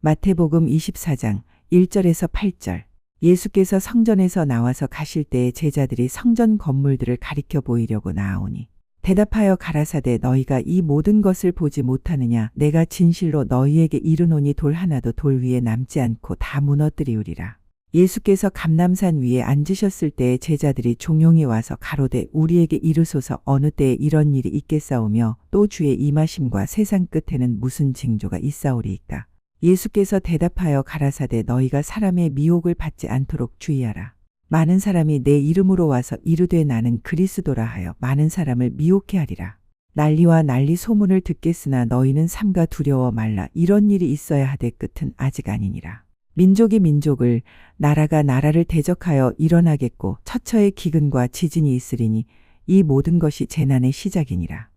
마태복음 24장 1절에서 8절. 예수께서 성전에서 나와서 가실 때에 제자들이 성전 건물들을 가리켜 보이려고 나아오니 대답하여 가라사대 너희가 이 모든 것을 보지 못하느냐. 내가 진실로 너희에게 이르노니 돌 하나도 돌 위에 남지 않고 다 무너뜨리우리라. 예수께서 감람산 위에 앉으셨을 때에 제자들이 종용이 와서 가로되 우리에게 이르소서 어느 때에 이런 일이 있겠사오며 또 주의 임하심과 세상 끝에는 무슨 징조가 있사오리이까. 예수께서 대답하여 가라사대 너희가 사람의 미혹을 받지 않도록 주의하라. 많은 사람이 내 이름으로 와서 이르되 나는 그리스도라 하여 많은 사람을 미혹해 하리라. 난리와 난리 소문을 듣겠으나 너희는 삼가 두려워 말라. 이런 일이 있어야 하되 끝은 아직 아니니라. 민족이 민족을 나라가 나라를 대적하여 일어나겠고 처처의 기근과 지진이 있으리니 이 모든 것이 재난의 시작이니라.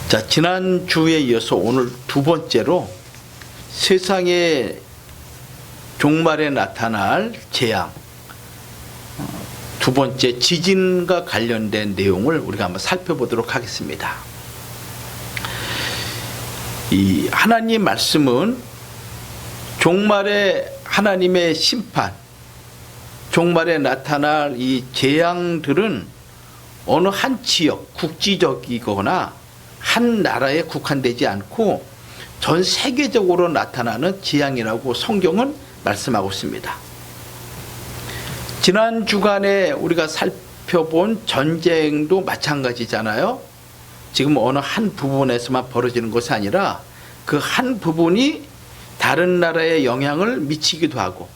자, 지난 주에 이어서 오늘 두 번째로 세상의 종말에 나타날 재앙, 두 번째 지진과 관련된 내용을 우리가 한번 살펴보도록 하겠습니다. 이 하나님 말씀은 종말에 하나님의 심판, 종말에 나타날 이 재앙들은 어느 한 지역, 국지적이거나 한 나라에 국한되지 않고 전 세계적으로 나타나는 재앙이라고 성경은 말씀하고 있습니다. 지난 주간에 우리가 살펴본 전쟁도 마찬가지잖아요. 지금 어느 한 부분에서만 벌어지는 것이 아니라 그 한 부분이 다른 나라에 영향을 미치기도 하고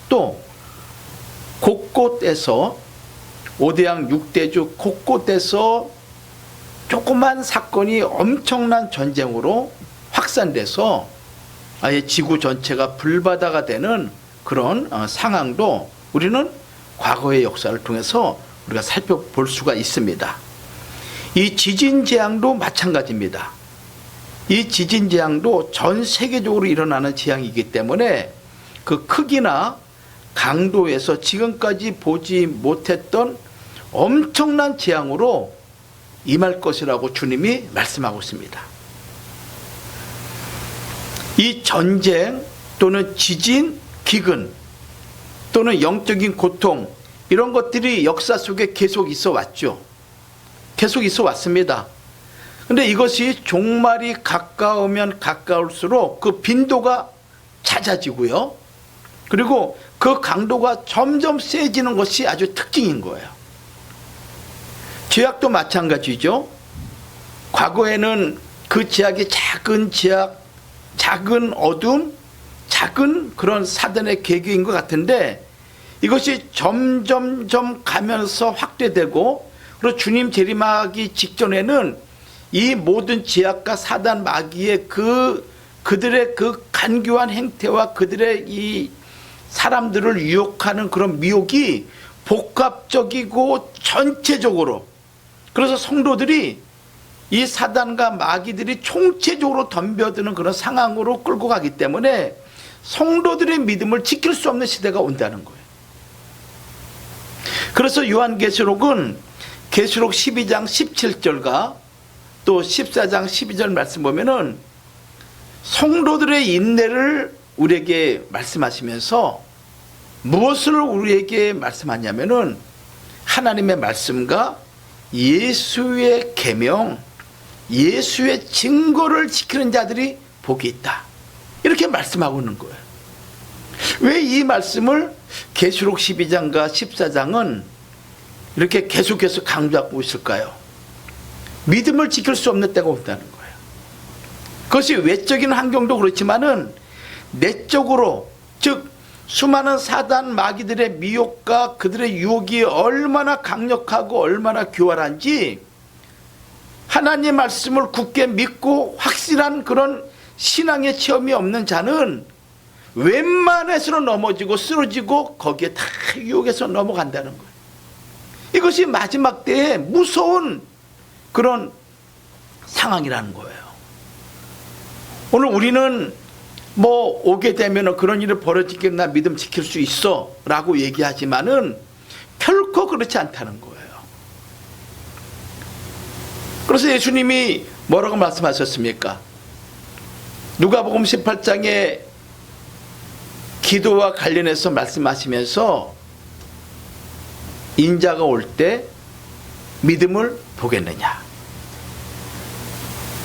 또 곳곳에서 5대양 6대주 곳곳에서 조그만 사건이 엄청난 전쟁으로 확산돼서 아예 지구 전체가 불바다가 되는 그런 상황도 우리는 과거의 역사를 통해서 우리가 살펴볼 수가 있습니다. 이 지진 재앙도 마찬가지입니다. 이 지진 재앙도 전 세계적으로 일어나는 재앙이기 때문에 그 크기나 강도에서 지금까지 보지 못했던 엄청난 재앙으로 임할 것이라고 주님이 말씀하고 있습니다. 이 전쟁 또는 지진, 기근 또는 영적인 고통 이런 것들이 역사 속에 계속 있어 왔죠. 계속 있어 왔습니다. 근데 이것이 종말이 가까우면 가까울수록 그 빈도가 잦아지고요. 그리고 그 강도가 점점 세지는 것이 아주 특징인 거예요. 죄악도 마찬가지죠. 과거에는 그 죄악이 작은 죄악, 작은 어둠, 작은 그런 사단의 계기인 것 같은데 이것이 점점점 가면서 확대되고 그리고 주님 재림하기 직전에는 이 모든 죄악과 사단 마귀의 그들의 그 간교한 행태와 그들의 이 사람들을 유혹하는 그런 미혹이 복합적이고 전체적으로 그래서 성도들이 이 사단과 마귀들이 총체적으로 덤벼드는 그런 상황으로 끌고 가기 때문에 성도들의 믿음을 지킬 수 없는 시대가 온다는 거예요. 그래서 요한계시록은 계시록 12장 17절과 또 14장 12절 말씀 보면은 성도들의 인내를 우리에게 말씀하시면서 무엇을 우리에게 말씀하냐면은 하나님의 말씀과 예수의 계명, 예수의 증거를 지키는 자들이 복이 있다. 이렇게 말씀하고 있는 거예요. 왜 이 말씀을 계시록 12장과 14장은 이렇게 계속해서 강조하고 있을까요? 믿음을 지킬 수 없는 때가 온다는 거예요. 그것이 외적인 환경도 그렇지만은 내적으로 즉 수많은 사단 마귀들의 미혹과 그들의 유혹이 얼마나 강력하고 얼마나 교활한지 하나님 말씀을 굳게 믿고 확실한 그런 신앙의 체험이 없는 자는 웬만해서는 넘어지고 쓰러지고 거기에 다 유혹해서 넘어간다는 거예요. 이것이 마지막 때에 무서운 그런 상황이라는 거예요. 오늘 우리는 뭐 오게 되면 그런 일이 벌어지겠나 믿음 지킬 수 있어 라고 얘기하지만은 결코 그렇지 않다는 거예요. 그래서 예수님이 뭐라고 말씀하셨습니까? 누가복음 18장에 기도와 관련해서 말씀하시면서 인자가 올 때 믿음을 보겠느냐.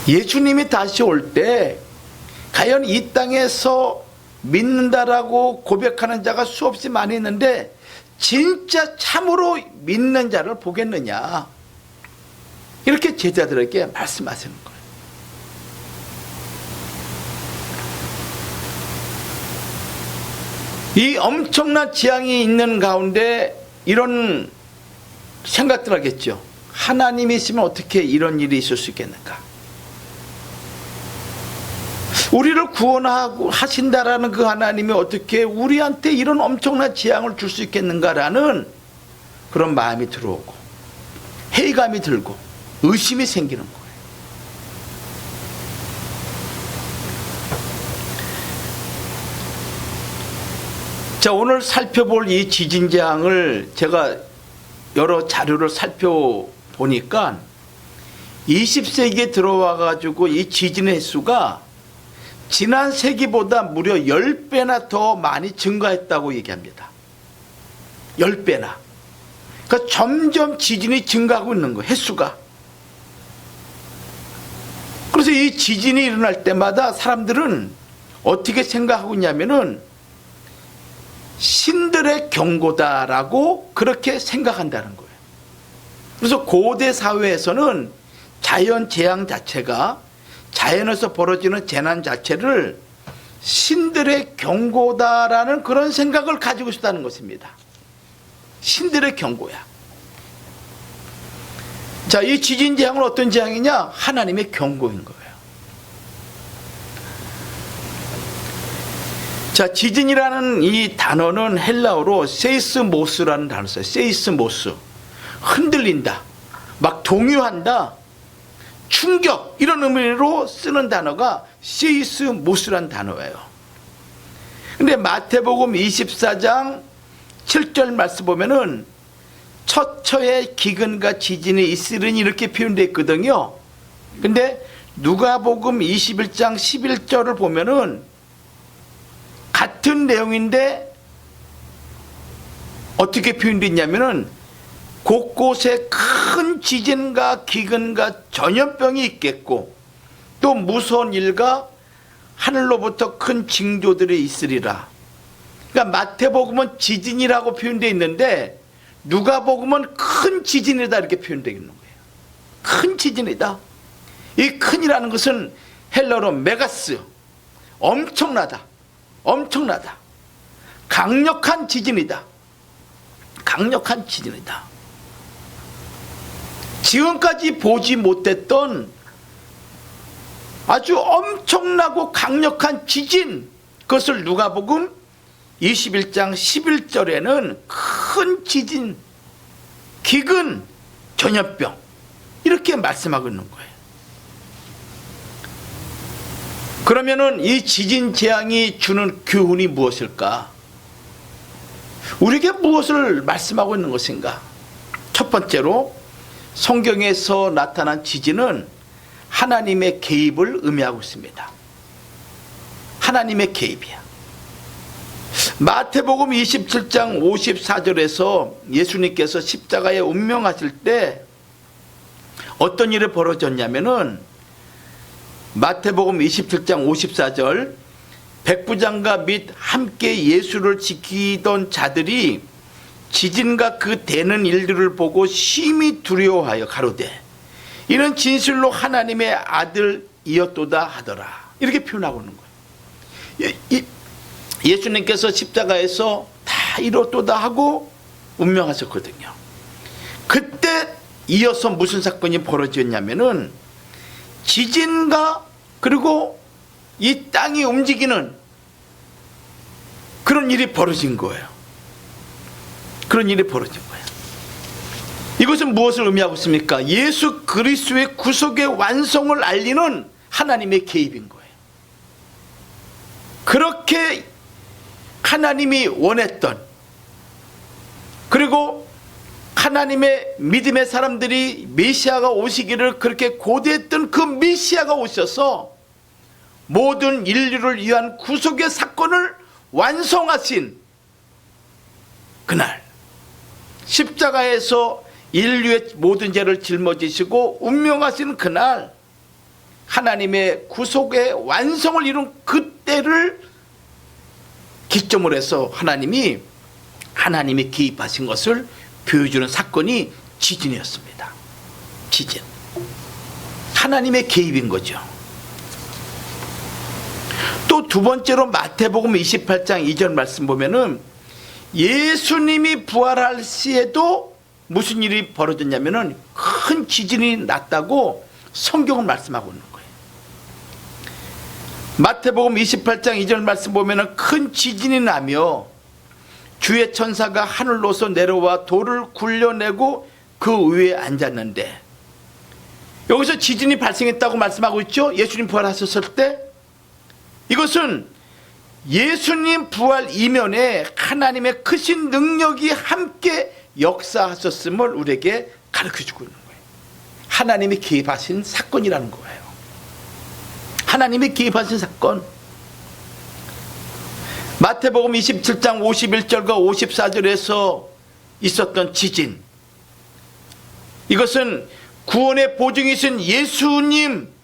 예수님이 다시 올 때 과연 이 땅에서 믿는다라고 고백하는 자가 수없이 많이 있는데 진짜 참으로 믿는 자를 보겠느냐. 이렇게 제자들에게 말씀하시는 거예요. 이 엄청난 재앙이 있는 가운데 이런 생각들 하겠죠. 하나님이시면 어떻게 이런 일이 있을 수 있겠는가. 우리를 구원하고 하신다라는 그 하나님이 어떻게 우리한테 이런 엄청난 재앙을 줄 수 있겠는가라는 그런 마음이 들어오고 회의감이 들고 의심이 생기는 거예요. 자, 오늘 살펴볼 이 지진 재앙을 제가 여러 자료를 살펴보니까 20세기에 들어와 가지고 이 지진의 횟수가 지난 세기보다 무려 10배나 더 많이 증가했다고 얘기합니다. 10배나. 그러니까 점점 지진이 증가하고 있는 거예요. 횟수가. 그래서 이 지진이 일어날 때마다 사람들은 어떻게 생각하고 있냐면은 신들의 경고다라고 그렇게 생각한다는 거예요. 그래서 고대 사회에서는 자연 재앙 자체가 자연에서 벌어지는 재난 자체를 신들의 경고다라는 그런 생각을 가지고 있다는 것입니다. 신들의 경고야. 자, 이 지진 재앙은 어떤 재앙이냐? 하나님의 경고인 거예요. 자, 지진이라는 이 단어는 헬라어로 세이스모스라는 단어를 써요. 세이스모스. 흔들린다. 막 동요한다. 충격. 이런 의미로 쓰는 단어가 세이스모스라는 단어예요. 근데 마태복음 24장 7절 말씀 보면은 처처에 기근과 지진이 있으리니 이렇게 표현되어 있거든요. 근데 누가복음 21장 11절을 보면은 같은 내용인데 어떻게 표현되어 있냐면은 곳곳에 큰 지진과 기근과 전염병이 있겠고 또 무서운 일과 하늘로부터 큰 징조들이 있으리라. 그러니까 마태복음은 지진이라고 표현되어 있는데 누가복음은 큰 지진이다 이렇게 표현되어 있는 거예요. 큰 지진이다. 이 큰이라는 것은 헬라어로 메가스. 엄청나다. 엄청나다. 강력한 지진이다. 강력한 지진이다. 지금까지 보지 못했던 아주 엄청나고 강력한 지진, 그것을 누가복음 21장 11절에는 큰 지진, 기근, 전염병 이렇게 말씀하고 있는 거예요. 그러면은 이 지진 재앙이 주는 교훈이 무엇일까? 우리에게 무엇을 말씀하고 있는 것인가? 첫 번째로 성경에서 나타난 지진은 하나님의 개입을 의미하고 있습니다. 하나님의 개입이야. 마태복음 27장 54절에서 예수님께서 십자가에 운명하실 때 어떤 일이 벌어졌냐면은 마태복음 27장 54절 백부장과 및 함께 예수를 지키던 자들이 지진과 그 되는 일들을 보고 심히 두려워하여 가로되 이는 진실로 하나님의 아들이었도다 하더라. 이렇게 표현하고 있는 거예요. 예수님께서 십자가에서 다 이뤘도다 하고 운명하셨거든요. 그때 이어서 무슨 사건이 벌어졌냐면은 지진과 그리고 이 땅이 움직이는 그런 일이 벌어진 거예요. 그런 일이 벌어진 거예요. 이것은 무엇을 의미하고 있습니까? 예수 그리스도의 구속의 완성을 알리는 하나님의 개입인 거예요. 그렇게 하나님이 원했던, 그리고 하나님의 믿음의 사람들이 메시아가 오시기를 그렇게 고대했던 그 메시아가 오셔서 모든 인류를 위한 구속의 사건을 완성하신 그날, 십자가에서 인류의 모든 죄를 짊어지시고 운명하신 그날, 하나님의 구속의 완성을 이룬 그때를 기점으로 해서 하나님이 개입하신 것을 보여주는 사건이 지진이었습니다. 지진. 하나님의 개입인 거죠. 또 두 번째로 마태복음 28장 2절 말씀 보면은 예수님이 부활할 시에도 무슨 일이 벌어졌냐면은 큰 지진이 났다고 성경은 말씀하고 있는 거예요. 마태복음 28장 2절 말씀 보면은 큰 지진이 나며 주의 천사가 하늘로서 내려와 돌을 굴려내고 그 위에 앉았는데, 여기서 지진이 발생했다고 말씀하고 있죠. 예수님 부활하셨을 때 이것은 예수님 부활 이면에 하나님의 크신 능력이 함께 역사하셨음을 우리에게 가르쳐주고 있는 거예요. 하나님이 개입하신 사건이라는 거예요. 하나님이 개입하신 사건. 마태복음 27장 51절과 54절에서 있었던 지진, 이것은 구원의 보증이신 예수님,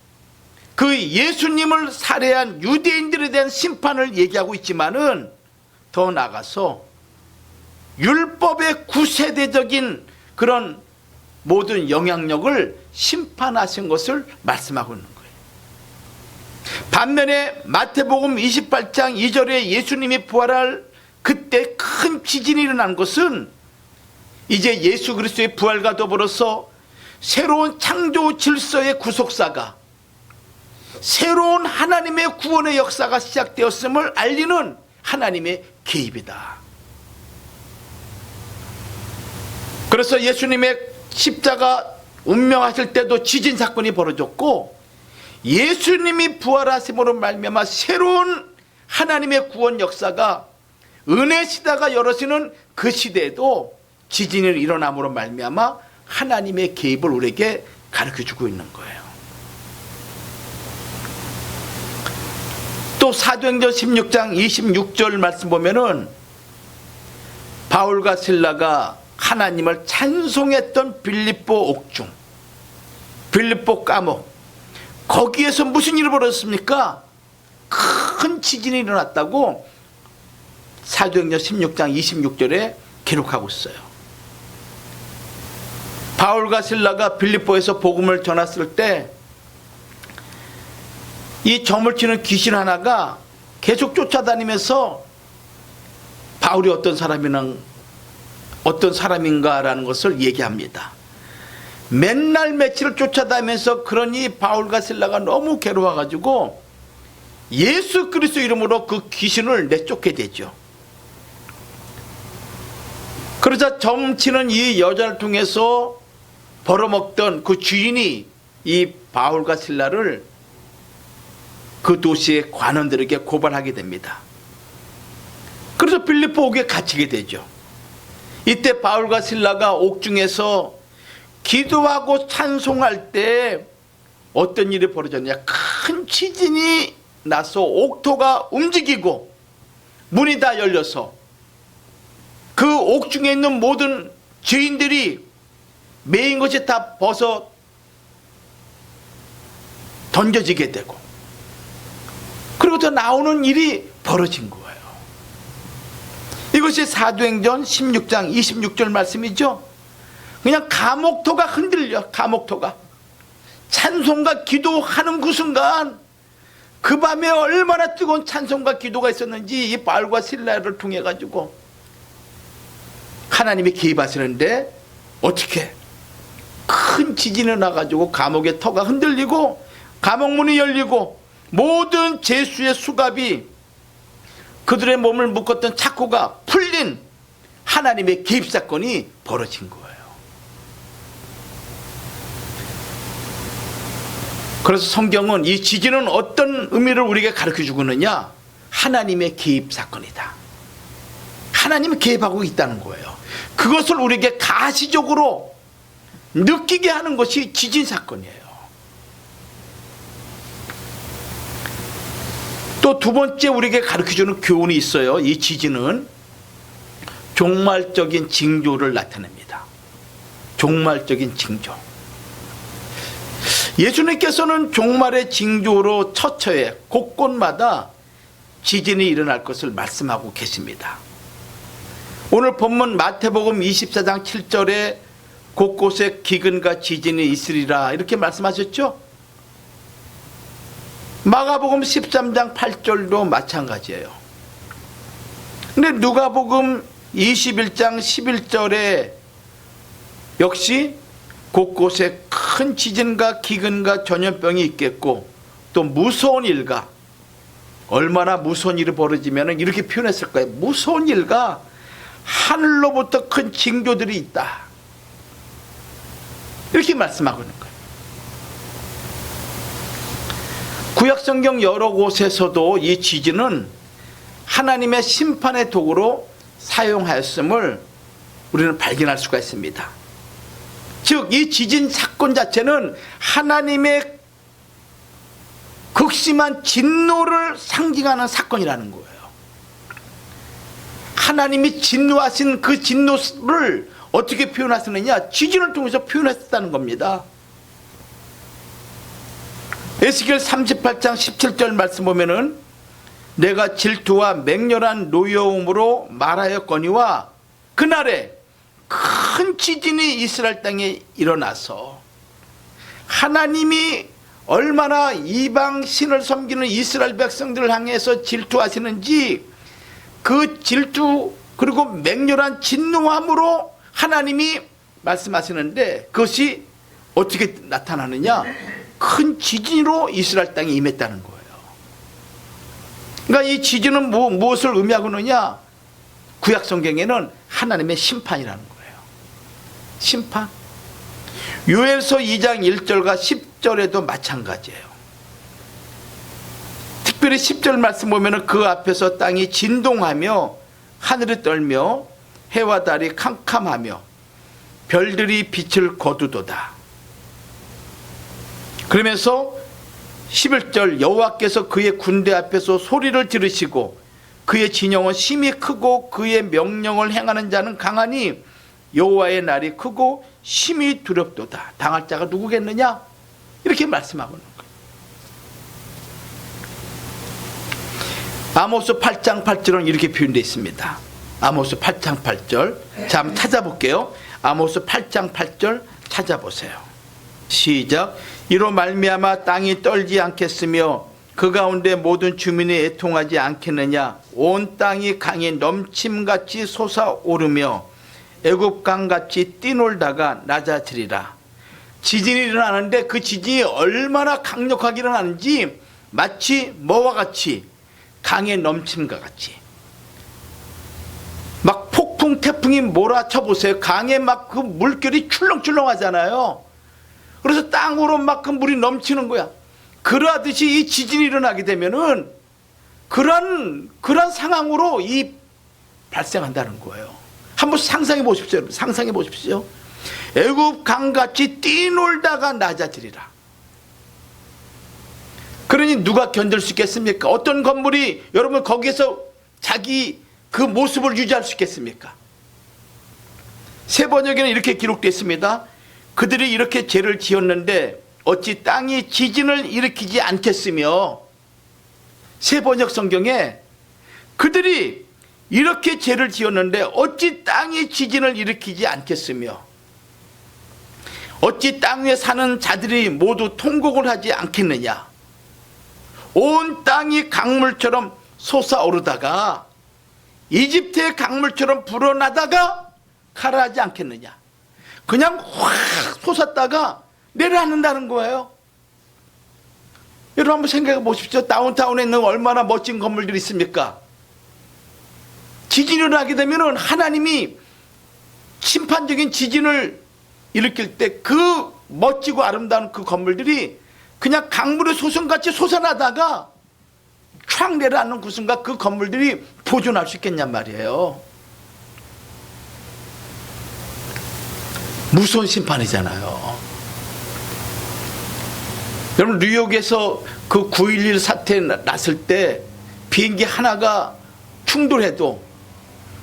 그 예수님을 살해한 유대인들에 대한 심판을 얘기하고 있지만은 더 나아가서 율법의 구세대적인 그런 모든 영향력을 심판하신 것을 말씀하고 있는 거예요. 반면에 마태복음 28장 2절에 예수님이 부활할 그때 큰 지진이 일어난 것은 이제 예수 그리스도의 부활과 더불어서 새로운 창조 질서의 구속사가, 새로운 하나님의 구원의 역사가 시작되었음을 알리는 하나님의 개입이다. 그래서 예수님의 십자가 운명하실 때도 지진 사건이 벌어졌고, 예수님이 부활하심으로 말미암아 새로운 하나님의 구원 역사가 은혜 시대가 열어지는 그 시대에도 지진이 일어남으로 말미암아 하나님의 개입을 우리에게 가르쳐주고 있는 거예요. 또 사도행전 16장 26절 말씀 보면은 바울과 실라가 하나님을 찬송했던 빌립보 옥중, 빌립보 감옥, 거기에서 무슨 일이 벌어졌습니까? 큰 지진이 일어났다고 사도행전 16장 26절에 기록하고 있어요. 바울과 실라가 빌립보에서 복음을 전했을 때 이 점을 치는 귀신 하나가 계속 쫓아다니면서 바울이 어떤 사람인가라는 것을 얘기합니다. 맨날 며칠을 쫓아다니면서, 그러니 바울과 실라가 너무 괴로워가지고 예수 그리스도 이름으로 그 귀신을 내쫓게 되죠. 그러자 점치는 이 여자를 통해서 벌어먹던 그 주인이 이 바울과 실라를 그 도시의 관원들에게 고발하게 됩니다. 그래서 빌립보 옥에 갇히게 되죠. 이때 바울과 실라가 옥중에서 기도하고 찬송할 때 어떤 일이 벌어졌냐? 큰 지진이 나서 옥토가 움직이고 문이 다 열려서 그 옥중에 있는 모든 죄인들이 매인 것이 다 벗어 던져지게 되고, 그리고 더 나오는 일이 벌어진 거예요. 이것이 사도행전 16장 26절 말씀이죠. 그냥 감옥토가 흔들려. 감옥토가 찬송과 기도하는 그 순간, 그 밤에 얼마나 뜨거운 찬송과 기도가 있었는지 이 바울과 실라를 통해 가지고 하나님이 개입하시는데, 어떻게 큰 지진이 나가지고 감옥의 터가 흔들리고 감옥문이 열리고 모든 죄수의 수갑이, 그들의 몸을 묶었던 착고가 풀린 하나님의 개입 사건이 벌어진 거예요. 그래서 성경은 이 지진은 어떤 의미를 우리에게 가르쳐주고 있느냐? 하나님의 개입 사건이다. 하나님이 개입하고 있다는 거예요. 그것을 우리에게 가시적으로 느끼게 하는 것이 지진 사건이에요. 또 또 두 번째 우리에게 가르쳐주는 교훈이 있어요. 이 지진은 종말적인 징조를 나타냅니다. 종말적인 징조. 예수님께서는 종말의 징조로 처처에 곳곳마다 지진이 일어날 것을 말씀하고 계십니다. 오늘 본문 마태복음 24장 7절에 곳곳에 기근과 지진이 있으리라 이렇게 말씀하셨죠? 마가복음 13장 8절도 마찬가지예요. 근데 누가복음 21장 11절에 역시 곳곳에 큰 지진과 기근과 전염병이 있겠고 또 무서운 일과, 얼마나 무서운 일이 벌어지면 이렇게 표현했을 거예요. 무서운 일과 하늘로부터 큰 징조들이 있다. 이렇게 말씀하고 있는 거예요. 구약성경 여러 곳에서도 이 지진은 하나님의 심판의 도구로 사용하였음을 우리는 발견할 수가 있습니다. 즉, 이 지진 사건 자체는 하나님의 극심한 진노를 상징하는 사건이라는 거예요. 하나님이 진노하신 그 진노를 어떻게 표현하시느냐? 지진을 통해서 표현했다는 겁니다. 에스겔 38장 17절 말씀 보면은 내가 질투와 맹렬한 노여움으로 말하였거니와 그날에 큰 지진이 이스라엘 땅에 일어나서 하나님이 얼마나 이방 신을 섬기는 이스라엘 백성들을 향해서 질투하시는지 그 질투 그리고 맹렬한 진노함으로 하나님이 말씀하시는데 그것이 어떻게 나타나느냐? 큰 지진으로 이스라엘 땅에 임했다는 거예요. 그러니까 이 지진은 무엇을 의미하고 있느냐? 구약 성경에는 하나님의 심판이라는 거예요. 심판. 요엘서 2장 1절과 10절에도 마찬가지예요. 특별히 10절 말씀 보면 그 앞에서 땅이 진동하며 하늘이 떨며 해와 달이 캄캄하며 별들이 빛을 거두도다. 그러면서 11절 여호와께서 그의 군대 앞에서 소리를 들으시고 그의 진영은 심히 크고 그의 명령을 행하는 자는 강하니 여호와의 날이 크고 심히 두렵도다. 당할 자가 누구겠느냐? 이렇게 말씀하고 있는 거예요. 아모스 8장 8절은 이렇게 표현되어 있습니다. 아모스 8장 8절. 자, 한번 찾아볼게요. 아모스 8장 8절 찾아보세요. 시작. 이로 말미암아 땅이 떨지 않겠으며 그 가운데 모든 주민이 애통하지 않겠느냐? 온 땅이 강이 넘침같이 솟아오르며 애굽강같이 뛰놀다가 낮아지리라. 지진이 일어나는데 그 지진이 얼마나 강력하게 일어나는지 마치 뭐와 같이? 강의 넘침과 같이. 막 폭풍 태풍이 몰아쳐 보세요. 강에 막 그 물결이 출렁출렁 하잖아요. 그래서 땅으로 막 그 물이 넘치는 거야. 그러하듯이 이 지진이 일어나게 되면은 그런 상황으로 발생한다는 거예요. 한번 상상해 보십시오. 여러분. 상상해 보십시오. 애굽 강같이 뛰놀다가 낮아지리라. 그러니 누가 견딜 수 있겠습니까? 어떤 건물이 여러분 거기에서 자기 그 모습을 유지할 수 있겠습니까? 세 번역에는 이렇게 기록되어 있습니다. 그들이 이렇게 죄를 지었는데 어찌 땅이 지진을 일으키지 않겠으며. 세 번역 성경에 그들이 이렇게 죄를 지었는데 어찌 땅이 지진을 일으키지 않겠으며 어찌 땅 위에 사는 자들이 모두 통곡을 하지 않겠느냐. 온 땅이 강물처럼 솟아오르다가 이집트의 강물처럼 불어나다가 가라앉지 않겠느냐. 그냥 확 솟았다가 내려앉는다는 거예요. 여러분 한번 생각해 보십시오. 다운타운에 있는 얼마나 멋진 건물들이 있습니까? 지진이 일어나게 되면 하나님이 심판적인 지진을 일으킬 때 그 멋지고 아름다운 그 건물들이 그냥 강물의 소송같이 솟아나다가 촥 내려앉는 그 순간 그 건물들이 보존할 수 있겠냔 말이에요. 무서운 심판이잖아요. 여러분 뉴욕에서 그 9.11 사태 났을 때 비행기 하나가 충돌해도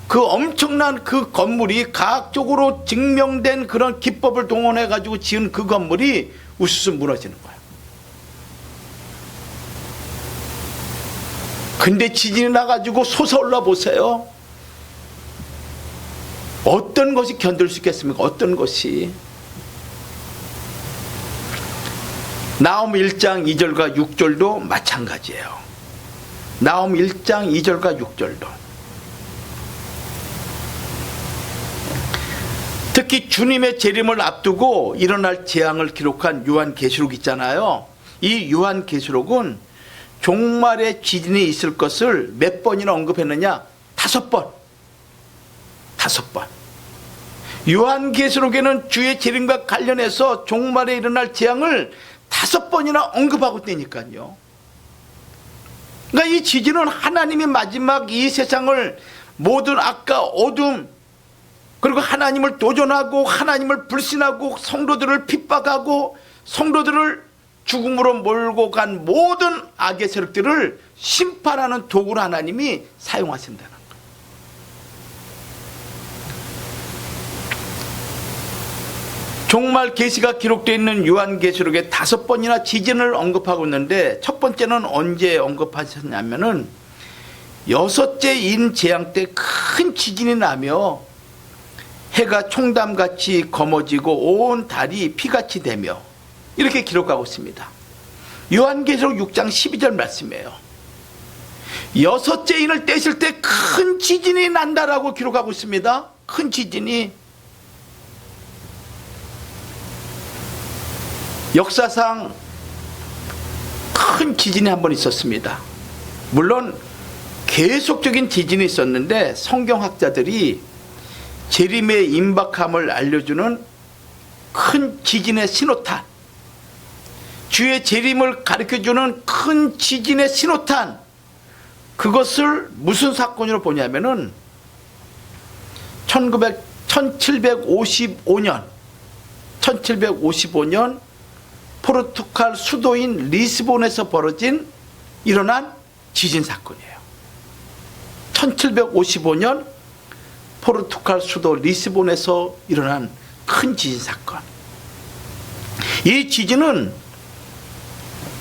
그 엄청난 그 건물이 과학적으로 증명된 그런 기법을 동원해 가지고 지은 그 건물이 우수수 무너지는 거예요. 근데 지진이 나가지고 솟아올라 보세요. 어떤 것이 견딜 수 있겠습니까? 어떤 것이. 나홈 1장 2절과 6절도 마찬가지예요. 나홈 1장 2절과 6절도. 특히 주님의 재림을 앞두고 일어날 재앙을 기록한 요한계시록 있잖아요. 이 요한계시록은 종말의 지진이 있을 것을 몇 번이나 언급했느냐? 5번. 5번. 요한계시록에는 주의 재림과 관련해서 종말에 일어날 재앙을 5번이나 언급하고 있다니까요. 그러니까 이 지진은 하나님이 마지막 이 세상을 모든 악과 어둠, 그리고 하나님을 도전하고 하나님을 불신하고 성도들을 핍박하고 성도들을 죽음으로 몰고 간 모든 악의 세력들을 심판하는 도구로 하나님이 사용하신다는 거예요. 종말 계시가 기록되어 있는 요한계시록에 5번이나 지진을 언급하고 있는데, 첫 번째는 언제 언급하셨냐면은 6째 인재앙 때 큰 지진이 나며 해가 총담같이 검어지고 온 달이 피같이 되며, 이렇게 기록하고 있습니다. 요한계시록 6장 12절 말씀이에요. 6째 인을 떼실 때 큰 지진이 난다라고 기록하고 있습니다. 큰 지진이. 역사상 큰 지진이 한 번 있었습니다. 물론 계속적인 지진이 있었는데 성경학자들이 재림의 임박함을 알려주는 큰 지진의 신호탄, 주의 재림을 가르쳐주는 큰 지진의 신호탄, 그것을 무슨 사건으로 보냐면은 1755년 포르투갈 수도인 리스본에서 일어난 지진 사건이에요. 1755년 포르투갈 수도 리스본에서 일어난 큰 지진 사건. 이 지진은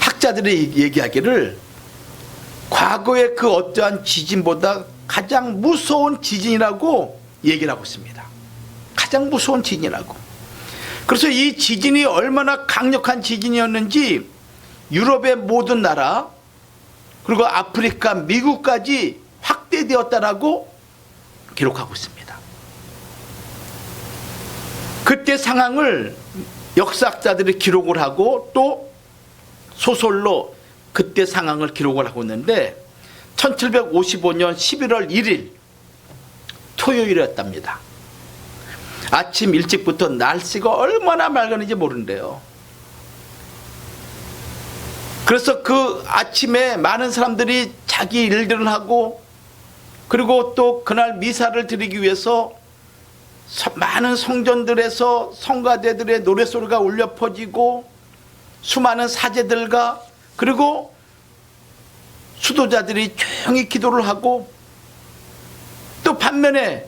학자들이 얘기하기를 과거의 그 어떠한 지진보다 가장 무서운 지진이라고 얘기를 하고 있습니다. 가장 무서운 지진이라고. 그래서 이 지진이 얼마나 강력한 지진이었는지 유럽의 모든 나라, 그리고 아프리카, 미국까지 확대되었다라고 기록하고 있습니다. 그때 상황을 역사학자들이 기록을 하고 또 소설로 그때 상황을 기록을 하고 있는데, 1755년 11월 1일 토요일이었답니다. 아침 일찍부터 날씨가 얼마나 맑았는지 모른대요. 그래서 그 아침에 많은 사람들이 자기 일들을 하고, 그리고 또 그날 미사를 드리기 위해서 많은 성전들에서 성가대들의 노래소리가 울려 퍼지고, 수많은 사제들과 그리고 수도자들이 조용히 기도를 하고, 또 반면에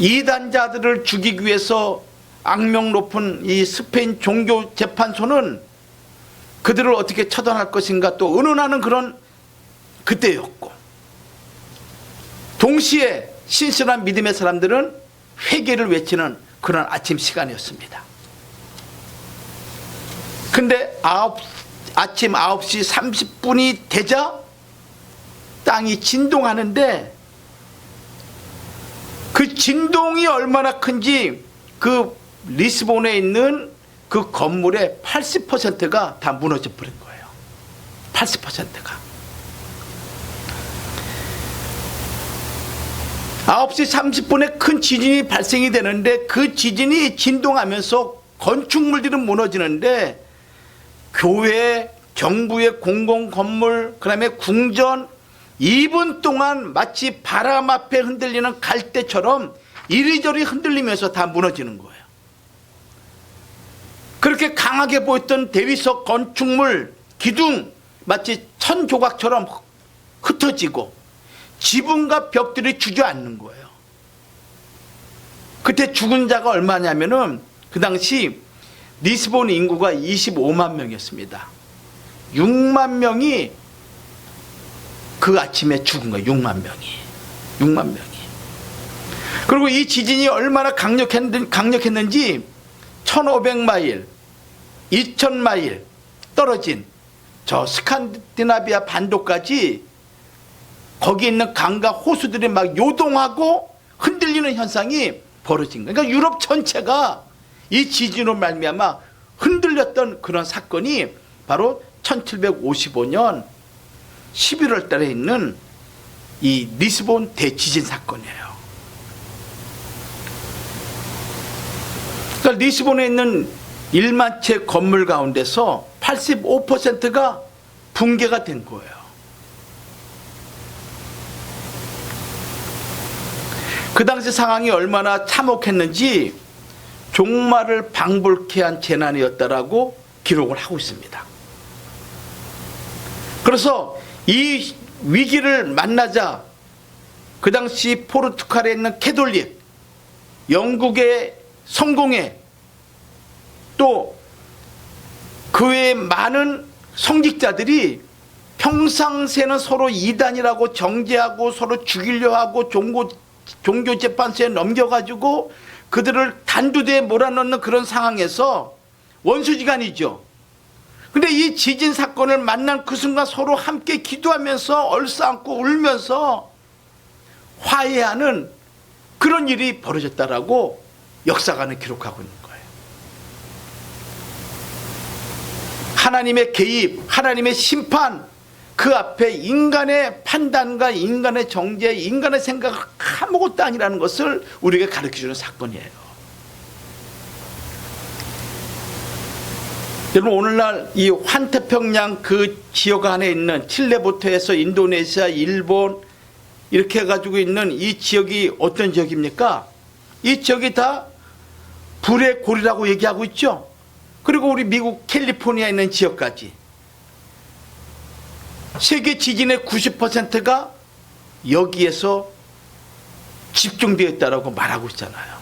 이단자들을 죽이기 위해서 악명 높은 이 스페인 종교재판소는 그들을 어떻게 처단할 것인가 또 의논하는 그런 그때였고, 동시에 신실한 믿음의 사람들은 회개를 외치는 그런 아침 시간이었습니다. 근데 아침 9시 30분이 되자 땅이 진동하는데, 그 진동이 얼마나 큰지 그 리스본에 있는 그 건물의 80%가 다 무너져 버린 거예요. 80%가. 9시 30분에 큰 지진이 발생이 되는데, 그 지진이 진동하면서 건축물들은 무너지는데, 교회, 정부의 공공건물, 그 다음에 궁전, 2분 동안 마치 바람 앞에 흔들리는 갈대처럼 이리저리 흔들리면서 다 무너지는 거예요. 그렇게 강하게 보였던 대리석 건축물, 기둥 마치 천 조각처럼 흩어지고 지붕과 벽들이 주저앉는 거예요. 그때 죽은 자가 얼마냐면은 그 당시 리스본 인구가 25만 명이었습니다. 6만 명이 그 아침에 죽은 거예요. 6만 명이. 그리고 이 지진이 얼마나 강력했는지 1500마일, 2000마일 떨어진 저 스칸디나비아 반도까지 거기 있는 강과 호수들이 막 요동하고 흔들리는 현상이 벌어진 거예요. 그러니까 유럽 전체가 이 지진으로 말미암아 흔들렸던 그런 사건이 바로 1755년 11월 달에 있는 이 리스본 대지진 사건이에요. 그러니까 리스본에 있는 1만 채 건물 가운데서 85%가 붕괴가 된 거예요. 그 당시 상황이 얼마나 참혹했는지 종말을 방불케 한 재난이었다라고 기록을 하고 있습니다. 그래서 이 위기를 만나자 그 당시 포르투갈에 있는 캐톨릭, 영국의 성공회, 또 그 외에 많은 성직자들이 평상시에는 서로 이단이라고 정죄하고 서로 죽이려 하고 종교재판소에 넘겨가지고 그들을 단두대에 몰아넣는 그런 상황에서 원수지간이죠. 근데 이 지진 사건을 만난 그 순간 서로 함께 기도하면서 얼싸안고 울면서 화해하는 그런 일이 벌어졌다라고 역사가는 기록하고 있는 거예요. 하나님의 개입, 하나님의 심판, 그 앞에 인간의 판단과 인간의 정죄, 인간의 생각은 아무것도 아니라는 것을 우리에게 가르쳐주는 사건이에요. 여러분, 오늘날 이 환태평양 그 지역 안에 있는 칠레부터 해서 인도네시아, 일본 이렇게 해가지고 있는 이 지역이 어떤 지역입니까? 이 지역이 다 불의 골이라고 얘기하고 있죠. 그리고 우리 미국 캘리포니아에 있는 지역까지 세계 지진의 90%가 여기에서 집중되어 있다고 말하고 있잖아요.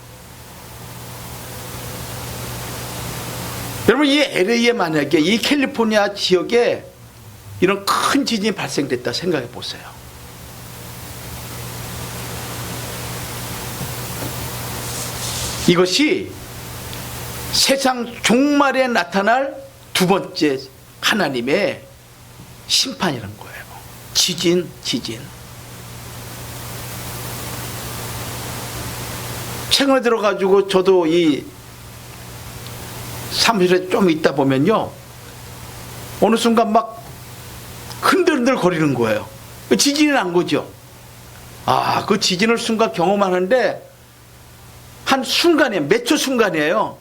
여러분, 이 LA에 만약에 이 캘리포니아 지역에 이런 큰 지진이 발생됐다 생각해 보세요. 이것이 세상 종말에 나타날 두 번째 하나님의 심판이라는 거예요. 지진. 최근에 들어가지고 저도 이 사무실에 좀 있다 보면요, 어느 순간 막 흔들흔들 거리는 거예요. 지진이 난 거죠. 그 지진을 순간 경험하는데 한 순간이에요. 몇 초 순간이에요.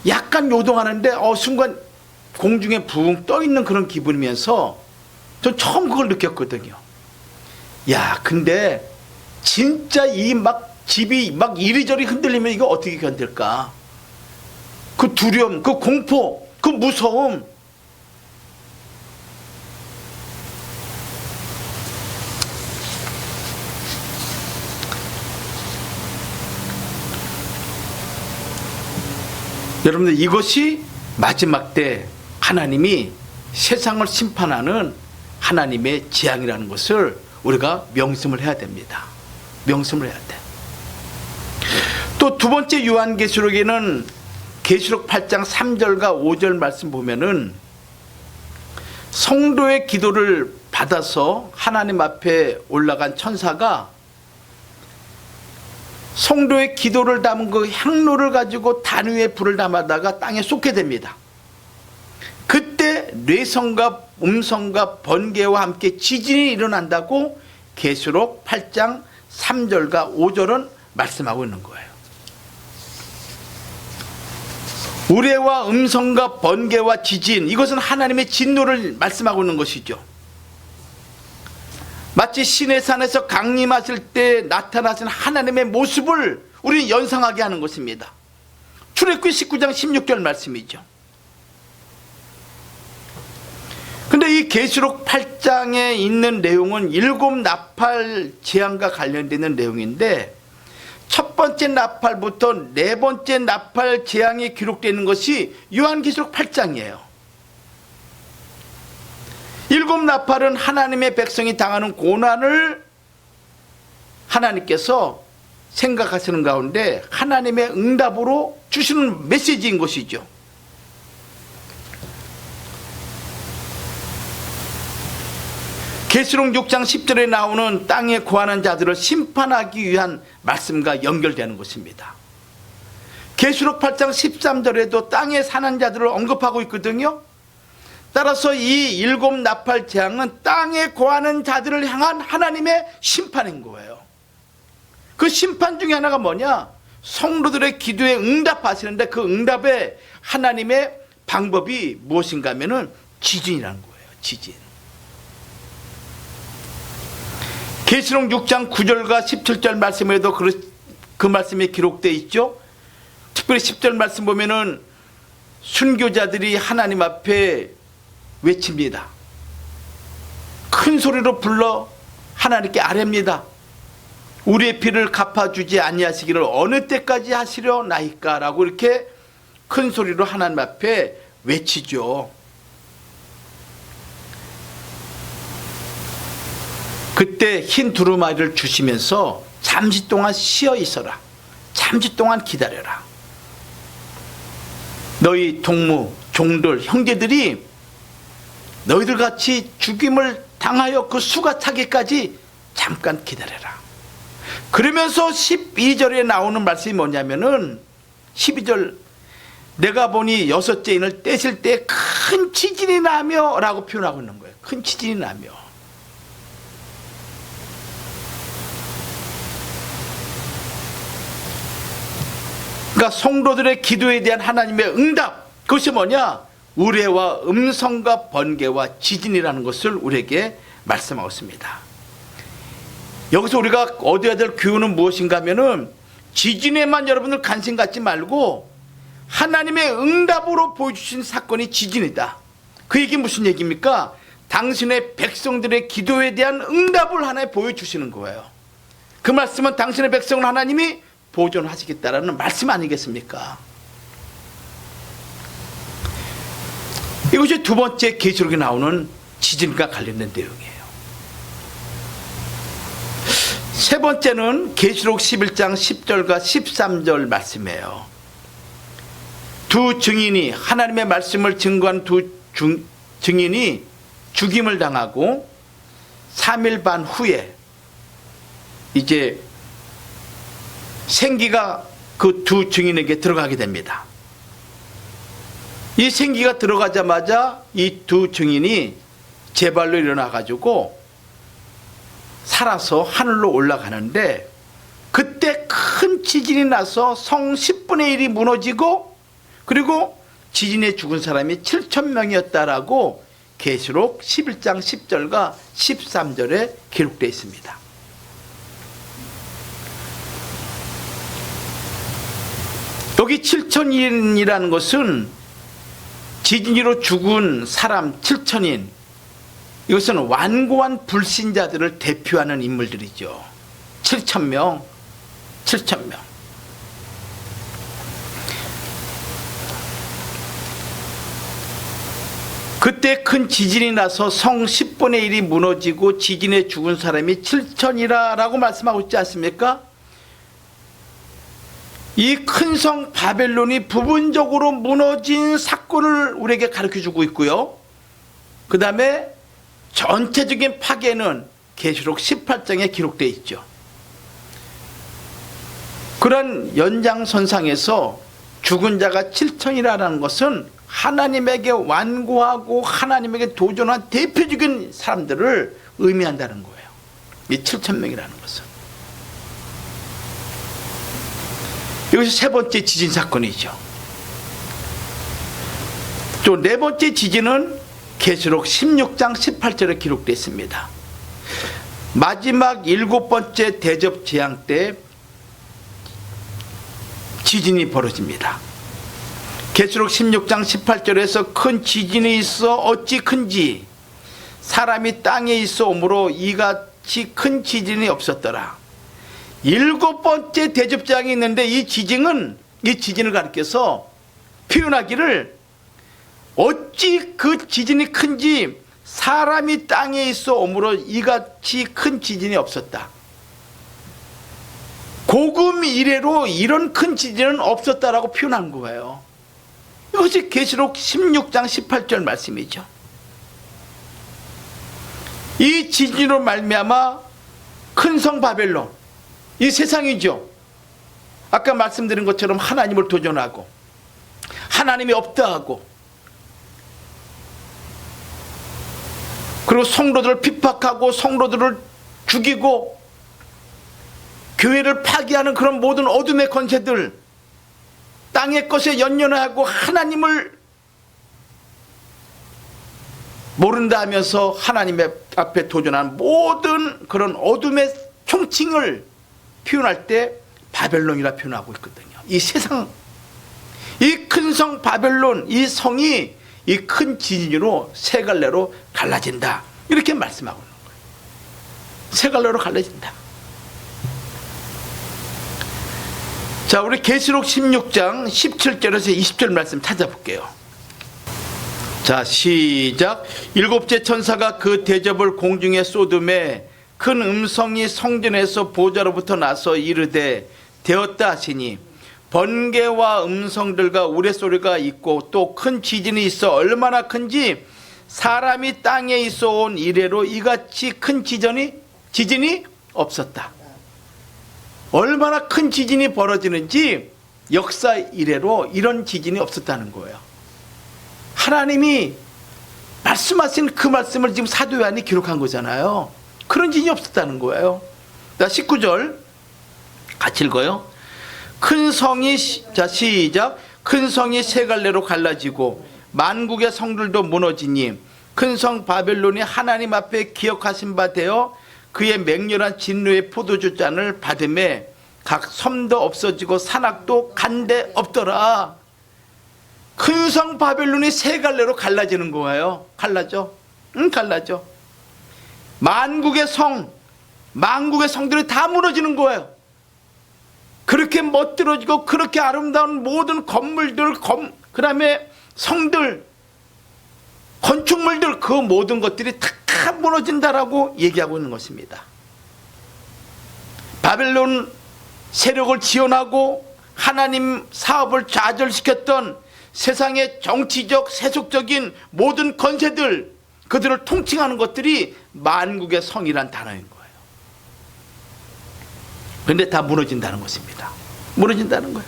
약간 요동하는데 순간 공중에 붕 떠 있는 그런 기분이면서 전 처음 그걸 느꼈거든요. 근데 진짜 이 막 집이 막 이리저리 흔들리면 이거 어떻게 견딜까? 그 두려움, 그 공포, 그 무서움. 여러분들, 이것이 마지막 때 하나님이 세상을 심판하는 하나님의 재앙이라는 것을 우리가 명심을 해야 됩니다. 명심을 해야 돼. 또 두 번째 요한계시록에는 계시록 8장 3절과 5절 말씀 보면은 성도의 기도를 받아서 하나님 앞에 올라간 천사가 성도의 기도를 담은 그 향로를 가지고 단 위에 불을 담아다가 땅에 쏟게 됩니다. 그때 뇌성과 음성과 번개와 함께 지진이 일어난다고 계시록 8장 3절과 5절은 말씀하고 있는 거예요. 우레와 음성과 번개와 지진, 이것은 하나님의 진노를 말씀하고 있는 것이죠. 마치 시내산에서 강림하실 때 나타나신 하나님의 모습을 우리는 연상하게 하는 것입니다. 출애굽기 19장 16절 말씀이죠. 근데 계시록 8장에 있는 내용은 7 나팔 재앙과 관련되는 내용인데, 첫 번째 나팔부터 네 번째 나팔 재앙이 기록되는 것이 요한계시록 8장이에요. 7 나팔은 하나님의 백성이 당하는 고난을 하나님께서 생각하시는 가운데 하나님의 응답으로 주시는 메시지인 것이죠. 계시록 6장 10절에 나오는 땅에 거하는 자들을 심판하기 위한 말씀과 연결되는 것입니다. 계시록 8장 13절에도 땅에 사는 자들을 언급하고 있거든요. 따라서 이 7 나팔 재앙은 땅에 거하는 자들을 향한 하나님의 심판인 거예요. 그 심판 중에 하나가 뭐냐? 성도들의 기도에 응답하시는데 그 응답의 하나님의 방법이 무엇인가 하면은 지진이라는 거예요. 지진. 계시록 6장 9절과 17절 말씀에도 그 말씀이 기록되어 있죠. 특별히 10절 말씀 보면은 순교자들이 하나님 앞에 외칩니다. 큰 소리로 불러 하나님께 아뢰입니다. 우리의 피를 갚아주지 아니하시기를 어느 때까지 하시려나이까? 라고 이렇게 큰 소리로 하나님 앞에 외치죠. 그때 흰 두루마리를 주시면서 잠시 동안 쉬어 있어라. 잠시 동안 기다려라. 너희 동무, 종들, 형제들이 너희들 같이 죽임을 당하여 그 수가 차기까지 잠깐 기다려라. 그러면서 12절에 나오는 말씀이 뭐냐면은 12절, 내가 보니 6째 인을 떼실 때 큰 지진이 나며 라고 표현하고 있는 거예요. 큰 지진이 나며. 그러니까 성도들의 기도에 대한 하나님의 응답, 그것이 뭐냐? 우레와 음성과 번개와 지진이라는 것을 우리에게 말씀하고 있습니다. 여기서 우리가 얻어야 될 교훈은 무엇인가 하면은 지진에만 여러분들 관심 갖지 말고 하나님의 응답으로 보여주신 사건이 지진이다. 그 얘기 무슨 얘기입니까? 당신의 백성들의 기도에 대한 응답을 하나님 보여주시는 거예요. 그 말씀은 당신의 백성을 하나님이 보존하시겠다라는 말씀 아니겠습니까? 이것이 두 번째 계시록에 나오는 지진과 관련된 내용이에요. 세 번째는 계시록 11장 10절과 13절 말씀이에요. 두 증인이, 하나님의 말씀을 증거한 두 증인이 죽임을 당하고 3일 반 후에 이제 생기가 그 두 증인에게 들어가게 됩니다. 이 생기가 들어가자마자 이 두 증인이 제 발로 일어나 가지고 살아서 하늘로 올라가는데, 그때 큰 지진이 나서 성 10분의 1이 무너지고, 그리고 지진에 죽은 사람이 7,000명이었다라고 계시록 11장 10절과 13절에 기록되어 있습니다. 여기 7,000인이라는 것은 지진으로 죽은 사람 7,000인, 이것은 완고한 불신자들을 대표하는 인물들이죠. 7,000명. 그때 큰 지진이 나서 성 10분의 1이 무너지고 지진에 죽은 사람이 7,000이라고 말씀하고 있지 않습니까? 이 큰 성 바벨론이 부분적으로 무너진 사건을 우리에게 가르쳐주고 있고요. 그 다음에 전체적인 파괴는 계시록 18장에 기록되어 있죠. 그런 연장선상에서 죽은 자가 7,000이라는 것은 하나님에게 완고하고 하나님에게 도전한 대표적인 사람들을 의미한다는 거예요. 이 7,000명이라는 것은. 이것이 세 번째 지진 사건이죠. 또 네 번째 지진은 계시록 16장 18절에 기록되어 있습니다. 마지막 7번째 대접 재앙 때 지진이 벌어집니다. 계시록 16장 18절에서 큰 지진이 있어 어찌 큰지 사람이 땅에 있어 오므로 이같이 큰 지진이 없었더라. 7번째 대접장이 있는데 이 지진을 가리켜서 표현하기를 어찌 그 지진이 큰지 사람이 땅에 있어 오므로 이같이 큰 지진이 없었다. 고금 이래로 이런 큰 지진은 없었다라고 표현한 거예요. 이것이 계시록 16장 18절 말씀이죠. 이 지진으로 말미암아 큰 성 바벨론, 이 세상이죠. 아까 말씀드린 것처럼 하나님을 도전하고 하나님이 없다 하고 그리고 성도들을 핍박하고 성도들을 죽이고 교회를 파괴하는 그런 모든 어둠의 권세들, 땅의 것에 연연하고 하나님을 모른다 하면서 하나님 앞에 도전하는 모든 그런 어둠의 총칭을 표현할 때 바벨론이라 표현하고 있거든요. 이 세상, 이 큰 성 바벨론, 이 성이 이 큰 지진으로 세 갈래로 갈라진다, 이렇게 말씀하고 있는 거예요. 세 갈래로 갈라진다. 자, 우리 계시록 16장 17절에서 20절 말씀 찾아볼게요. 자, 시작. 7째 천사가 그 대접을 공중에 쏟음에 큰 음성이 성전에서 보좌로부터 나서 이르되 되었다 하시니 번개와 음성들과 우레소리가 있고 또 큰 지진이 있어 얼마나 큰지 사람이 땅에 있어 온 이래로 이같이 큰 지진이 없었다. 얼마나 큰 지진이 벌어지는지 역사 이래로 이런 지진이 없었다는 거예요. 하나님이 말씀하신 그 말씀을 지금 사도 요한이 기록한 거잖아요. 그런 지진이 없었다는 거예요. 자, 19절 같이 읽어요. 큰 성이, 자 시작. 큰 성이 세 갈래로 갈라지고 만국의 성들도 무너지니 큰 성 바벨론이 하나님 앞에 기억하신 바 되어 그의 맹렬한 진노의 포도주 잔을 받음에 각 섬도 없어지고 산악도 간데 없더라. 큰 성 바벨론이 세 갈래로 갈라지는 거예요. 갈라져. 갈라져. 만국의 성들이 다 무너지는 거예요. 그렇게 멋들어지고 그렇게 아름다운 모든 건물들, 그 다음에 성들, 건축물들, 그 모든 것들이 다 무너진다라고 얘기하고 있는 것입니다. 바벨론 세력을 지원하고 하나님 사업을 좌절시켰던 세상의 정치적, 세속적인 모든 권세들, 그들을 통칭하는 것들이 만국의 성이란 단어인 거예요. 그런데 다 무너진다는 것입니다. 무너진다는 거예요.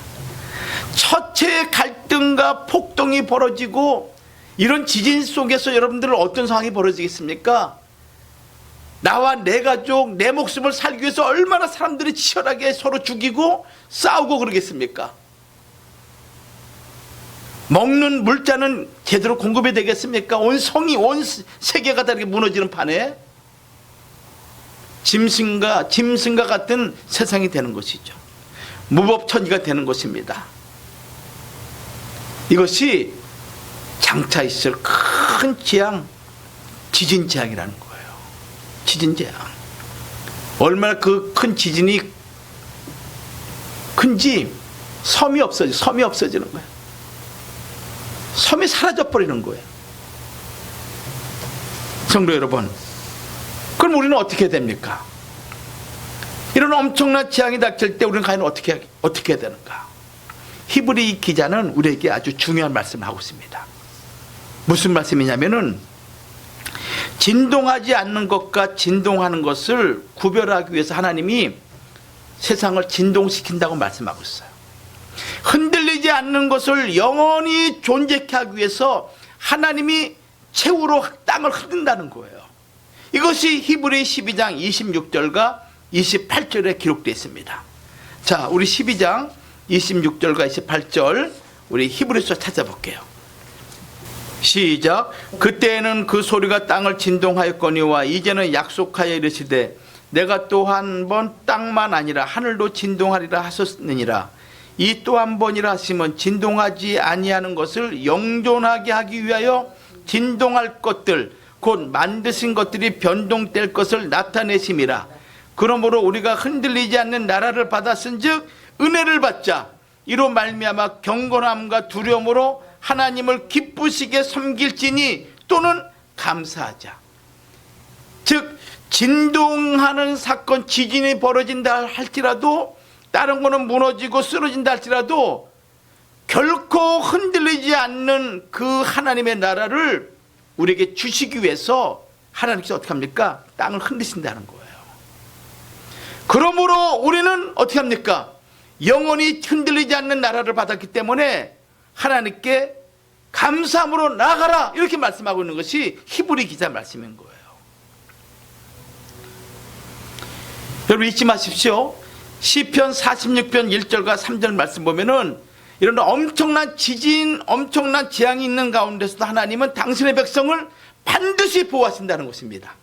처체의 갈등과 폭동이 벌어지고 이런 지진 속에서 여러분들은 어떤 상황이 벌어지겠습니까? 나와 내 가족, 내 목숨을 살기 위해서 얼마나 사람들이 치열하게 서로 죽이고 싸우고 그러겠습니까? 먹는 물자는 제대로 공급이 되겠습니까? 온 성이, 온 세계가 다 이렇게 무너지는 판에 짐승과 같은 세상이 되는 것이죠. 무법천지가 되는 것입니다. 이것이 장차 있을 큰 재앙, 지진재앙이라는 거예요. 지진재앙. 얼마나 그 큰 지진이 큰지 섬이 없어지는 거예요. 섬이 사라져 버리는 거예요. 성도 여러분, 그럼 우리는 어떻게 됩니까? 이런 엄청난 재앙이 닥칠 때 우리는 과연 어떻게 해야 되는가? 히브리 기자는 우리에게 아주 중요한 말씀을 하고 있습니다. 무슨 말씀이냐면은 진동하지 않는 것과 진동하는 것을 구별하기 위해서 하나님이 세상을 진동시킨다고 말씀하고 있어요. 흔들리지 않는 것을 영원히 존재케 하기 위해서 하나님이 최후로 땅을 흔든다는 거예요. 이것이 히브리 12장 26절과 28절에 기록되어 있습니다. 자, 우리 12장 26절과 28절 우리 히브리서 찾아볼게요. 시작. 그때에는 그 소리가 땅을 진동하였거니와 이제는 약속하여 이르시되 내가 또 한 번 땅만 아니라 하늘도 진동하리라 하셨느니라. 이 또 한 번이라 하시면 진동하지 아니하는 것을 영존하게 하기 위하여 진동할 것들 곧 만드신 것들이 변동될 것을 나타내심이라. 그러므로 우리가 흔들리지 않는 나라를 받았은즉 은혜를 받자. 이로 말미암아 경건함과 두려움으로 하나님을 기쁘시게 섬길지니 또는 감사하자. 즉 진동하는 사건, 지진이 벌어진다 할지라도, 다른 거는 무너지고 쓰러진다 할지라도 결코 흔들리지 않는 그 하나님의 나라를 우리에게 주시기 위해서 하나님께서 어떻게 합니까? 땅을 흔드신다는 거예요. 그러므로 우리는 어떻게 합니까? 영원히 흔들리지 않는 나라를 받았기 때문에 하나님께 감사함으로 나아가라, 이렇게 말씀하고 있는 것이 히브리 기자 말씀인 거예요. 여러분 잊지 마십시오. 시편 46편 1절과 3절 말씀 보면은 이런 엄청난 지진, 엄청난 재앙이 있는 가운데서도 하나님은 당신의 백성을 반드시 보호하신다는 것입니다.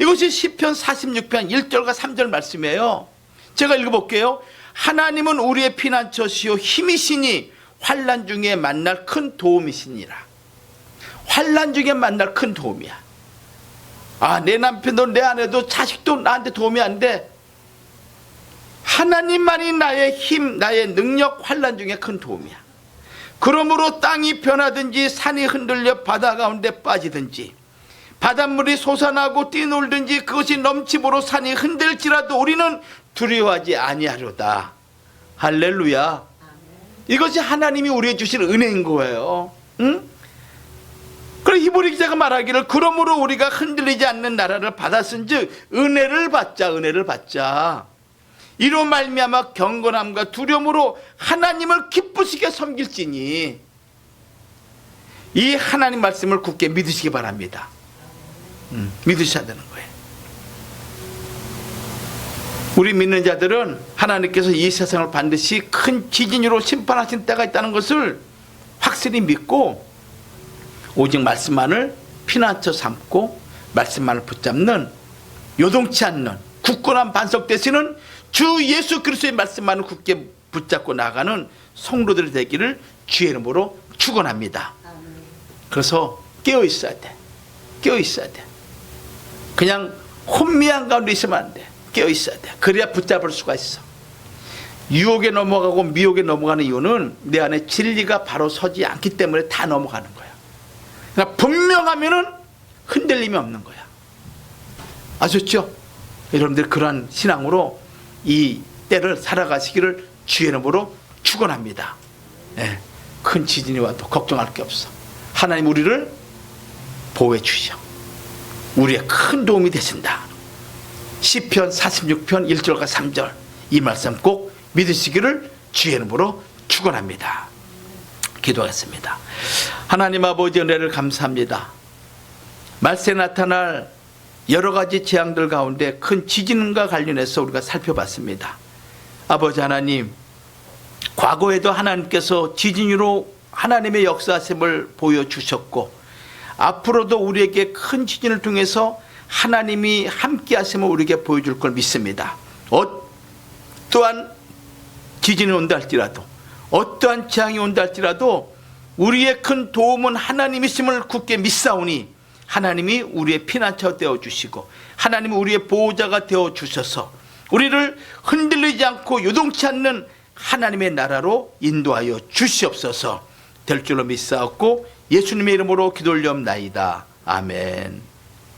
이것이 시편 46편 1절과 3절 말씀이에요. 제가 읽어볼게요. 하나님은 우리의 피난처시요 힘이시니 환난 중에 만날 큰 도움이시니라. 환난 중에 만날 큰 도움이야. 내 남편도 내 아내도 자식도 나한테 도움이 안 돼. 하나님만이 나의 힘, 나의 능력, 환난 중에 큰 도움이야. 그러므로 땅이 변하든지 산이 흔들려 바다 가운데 빠지든지 바닷물이 솟아나고 뛰놀든지 그것이 넘침으로 산이 흔들지라도 우리는 두려워하지 아니하려다. 할렐루야. 이것이 하나님이 우리에게 주신 은혜인 거예요. 응? 그래 히브리 기자가 말하기를 그러므로 우리가 흔들리지 않는 나라를 받았은즉 은혜를 받자, 은혜를 받자. 이로 말미암아 경건함과 두려움으로 하나님을 기쁘시게 섬길지니. 이 하나님 말씀을 굳게 믿으시기 바랍니다. 믿으셔야 되는 거예요. 우리 믿는 자들은 하나님께서 이 세상을 반드시 큰 지진으로 심판하신 때가 있다는 것을 확실히 믿고 오직 말씀만을 피난처 삼고 말씀만을 붙잡는, 요동치 않는 굳건한 반석 되시는 주 예수 그리스도의 말씀만을 굳게 붙잡고 나가는 성도들이 되기를 주의 이름으로 축원합니다. 그래서 깨어 있어야 돼. 깨어 있어야 돼. 그냥 혼미한 가운데 있으면 안 돼. 깨어 있어야 돼. 그래야 붙잡을 수가 있어. 유혹에 넘어가고 미혹에 넘어가는 이유는 내 안에 진리가 바로 서지 않기 때문에 다 넘어가는 거야. 그러니까 분명하면은 흔들림이 없는 거야. 아셨죠? 여러분들 그러한 신앙으로 이 때를 살아가시기를 주의 이름으로 축원합니다. 네, 큰 지진이 와도 걱정할 게 없어. 하나님 우리를 보호해 주시오. 우리의 큰 도움이 되신다. 시편 46편 1절과 3절 이 말씀 꼭 믿으시기를 주의 이름으로 축원합니다. 기도하겠습니다. 하나님 아버지 은혜를 감사합니다. 말세에 나타날 여러 가지 재앙들 가운데 큰 지진과 관련해서 우리가 살펴봤습니다. 아버지 하나님, 과거에도 하나님께서 지진으로 하나님의 역사하심을 보여주셨고 앞으로도 우리에게 큰 지진을 통해서 하나님이 함께 하심을 우리에게 보여줄 걸 믿습니다. 어떠한 지진이 온다 할지라도, 어떠한 재앙이 온다 할지라도 우리의 큰 도움은 하나님이심을 굳게 믿사오니 하나님이 우리의 피난처 되어주시고 하나님이 우리의 보호자가 되어주셔서 우리를 흔들리지 않고 요동치 않는 하나님의 나라로 인도하여 주시옵소서. 될 줄로 믿사옵고 예수님의 이름으로 기도 올리옵나이다. 아멘.